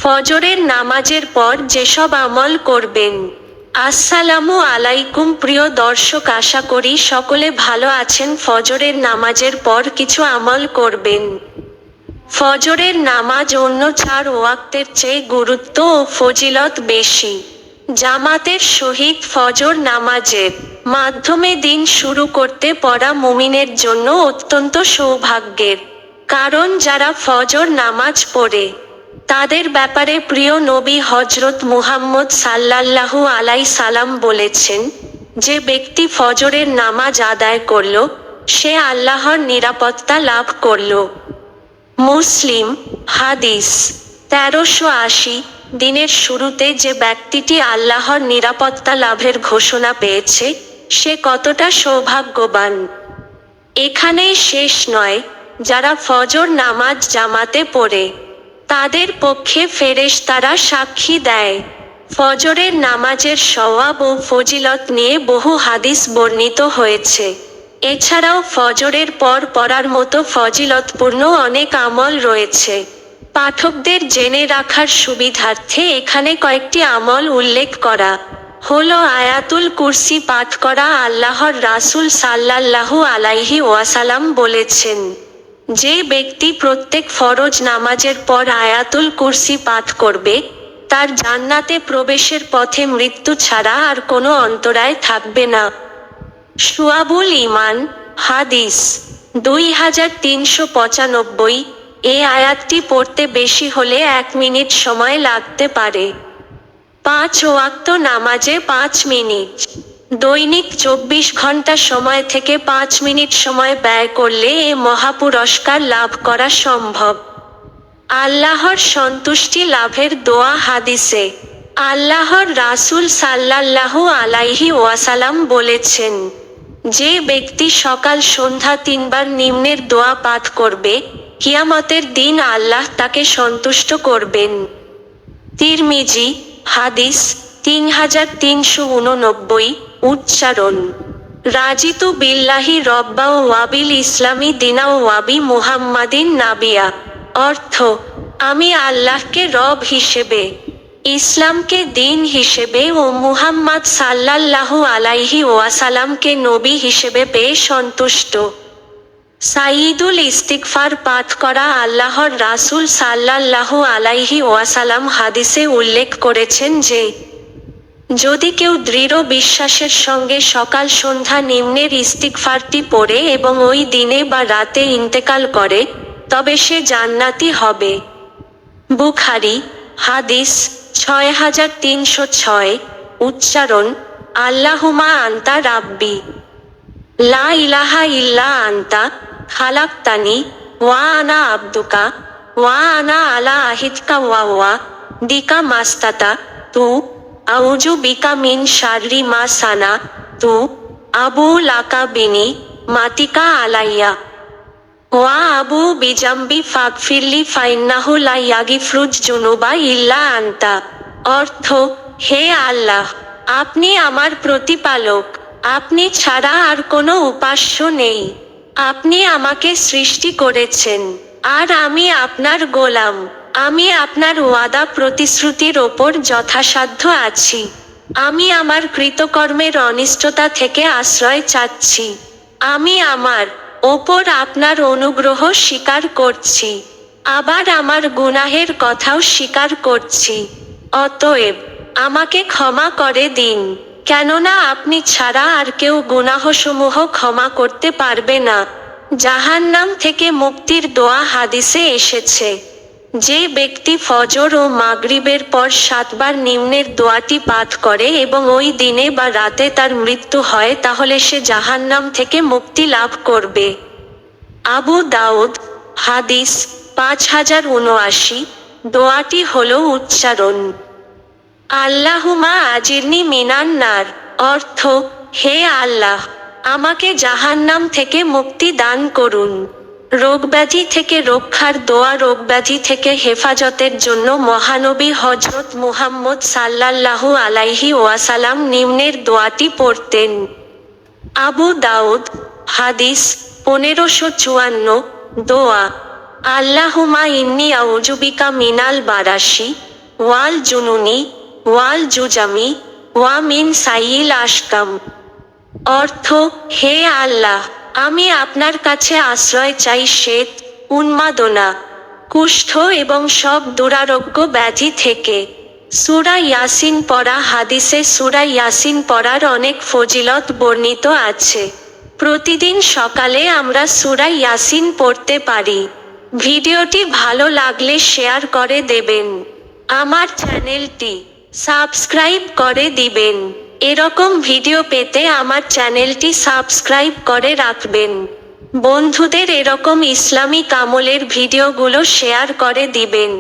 ফজরের নামাজের পর যেসব আমল করবেন। আসসালামু আলাইকুম প্রিয় দর্শক, আশা করি সকলে ভালো আছেন। ফজরের নামাজের পর কিছু আমল করবেন। ফজরের নামাজ অন্য 4 ওয়াক্তের চেয়ে গুরুত্ব ও ফজিলত বেশি। জামাতের সহিত ফজর নামাজের মাধ্যমে দিন শুরু করতে পড়া মুমিনের জন্য অত্যন্ত সৌভাগ্যের। কারণ যারা ফজর নামাজ পড়ে তাদের ব্যাপারে প্রিয় নবী হজরত মুহাম্মদ সাল্লাল্লাহু আলাই সালাম বলেছেন, যে ব্যক্তি ফজরের নামাজ আদায় করল সে আল্লাহর নিরাপত্তা লাভ করল। মুসলিম হাদিস 1380। দিনের শুরুতে যে ব্যক্তিটি আল্লাহর নিরাপত্তা লাভের ঘোষণা পেয়েছে সে কতটা সৌভাগ্যবান। এখানেই শেষ নয়, যারা ফজর নামাজ জামাতে পড়ে তাদের পক্ষে ফেরেশতারা সাক্ষী দেয়। ফজরের নামাজের সওয়াব ও ফজিলত নিয়ে বহু হাদিস বর্ণিত হয়েছে। এছাড়াও ফজরের পর পড়ার মতো ফজিলতপূর্ণ অনেক আমল রয়েছে। পাঠকদের জেনে রাখার সুবিধার্থে এখানে কয়েকটি আমল উল্লেখ করা হলো। আয়াতুল কুরসি পাঠ করা। আল্লাহর রাসূল সাল্লাল্লাহু আলাইহি ওয়াসাল্লাম বলেছেন, যে ব্যক্তি প্রত্যেক ফরজ নামাজের পর আয়াতুল কুরসি পাঠ করবে তার জান্নাতে প্রবেশের পথে মৃত্যু ছাড়া আর কোনো অন্তরায় থাকবে না। শুআবুল ঈমান হাদিস 2395। এই আয়াতটি পড়তে বেশি হলে 1 মিনিট সময় লাগতে পারে। 5 ওয়াক্ত নামাজে 5 মিনিট। দৈনিক 24 ঘন্টা সময় থেকে 5 মিনিট সময় ব্যয় করলে এ মহাপুরস্কার লাভ করা সম্ভব। আল্লাহর সন্তুষ্টি লাভের দোয়া। হাদিসে আল্লাহর রাসূল সাল্লাল্লাহু আলাইহি ওয়াসাল্লাম বলেছেন, যে ব্যক্তি সকাল সন্ধ্যা 3 বার নিম্নের দোয়া পাঠ করবে কিয়ামতের দিন আল্লাহ তাকে সন্তুষ্ট করবেন। তিরমিজি হাদিস 3389। উচ্চারণ: রাজিতু বিল্লাহি রব্বা ওয়া বিল ইসলামি দিনা ওয়া বি মুহাম্মাদিন নাবিয়া। অর্থ: আমি আল্লাহকে রব হিসেবে, ইসলামকে দিন হিসেবে ও মুহাম্মদ সাল্লাল্লাহু আলাইহি ওয়াসাল্লামকে নবী হিসেবে পেয়ে সন্তুষ্ট। সাইয়্যিদুল ইস্তিগফার পাঠ করা। আল্লাহর রাসূল সাল্লাল্লাহু আলাইহি ওয়াসাল্লাম হাদিসে উল্লেখ করেছেন যে, যদি কেউ দৃঢ় বিশ্বাসের সঙ্গে সকাল সন্ধ্যা নিম্নের ইস্তিগফারটি পড়ে এবং ওই দিনে বা রাতে ইন্তেকাল করে তবে সে জান্নাতি হবে। বুখারী হাদিস 6306। উচ্চারণ: আল্লাহুম্মা আনতা রাব্বি লা ইলাহা ইল্লা আনতা খালাকতানি ওয়া আনা আবদুকা ওয়া আনা আলা আহিদকা ওয়া ওয়াদিকা মাস্তাতা তু আউযু বিকা মিন শাররি মা সানা তু আবু লাকা বিনি মাতিকা আলাইয়া ওয়া আবু বিজাম্বি ফাগফিরলি ফাইন্নাহু লা ইয়াগফিরুজ জুনুবা ইল্লা আনতা। অর্থ: হে আল্লাহ, আপনি আমার প্রতিপালক, আপনি ছাড়া আর কোনো উপাস্য নেই। আপনি আমাকে সৃষ্টি করেছেন আর আমি আপনার গোলাম। আমি আপনার ওয়াদা প্রতিশ্রুতির ওপর যথাসাধ্য আছি। আমি আমার কৃতকর্মের অনিষ্টতা থেকে আশ্রয় চাচ্ছি। আমি আমার ওপর আপনার অনুগ্রহ স্বীকার করছি, আবার আমার গুনাহের কথাও স্বীকার করছি। অতএব আমাকে ক্ষমা করে দিন, কেননা আপনি ছাড়া আর কেউ গুনাহসমূহ ক্ষমা করতে পারবে না। জাহান্নাম থেকে মুক্তির দোয়া। হাদিসে এসেছে, যে ব্যক্তি ফজর ও মাগরিবের পর 7 বার নিম্নের দোয়াটি পাঠ করে এবং ওই দিনে বা রাতে তার মৃত্যু হয় তাহলে সে জাহান্নাম থেকে মুক্তি লাভ করবে। আবু দাউদ হাদিস 5079। দোয়াটি হলো উচ্চারণ: আল্লাহুম্মা আজিরনি মিনান নার। অর্থ: হে আল্লাহ, আমাকে জাহান্নাম থেকে মুক্তি দান করুন। রোগব্যাধি থেকে রক্ষার দোয়া। রোগব্যাধি থেকে হেফাজতের জন্য মহানবী হযরত মুহাম্মদ সাল্লাল্লাহু আলাইহি ওয়াসাল্লাম নিম্নের দোয়াটি পড়তেন। আবু দাউদ হাদিস 1554। দোয়া: আল্লাহুম্মা ইন্নী আউযু বিকা মিনাল বারাসি ওয়াল জুনুনি ওয়াল জুজামি ওয়া মিন সাইয়িল আশকাম। অর্থ, হে আল্লাহ, আমি আপনার কাছে আশ্রয় চাই শ্বেত, উন্মাদনা, কুষ্ঠ এবং সব দুরারোগ্য ব্যাধি থেকে। সূরা ইয়াসিন পড়া। হাদিসে সূরা ইয়াসিন পড়ার অনেক ফজিলত বর্ণিত আছে। প্রতিদিন সকালে আমরা সূরা ইয়াসিন পড়তে পারি। ভিডিওটি ভালো লাগলে শেয়ার করে দেবেন। আমার চ্যানেলটি সাবস্ক্রাইব করে দিবেন। এরকম ভিডিও পেতে আমার চ্যানেলটি সাবস্ক্রাইব করে রাখবেন। বন্ধুদের এরকম ইসলামিক আমলের ভিডিওগুলো শেয়ার করে দিবেন।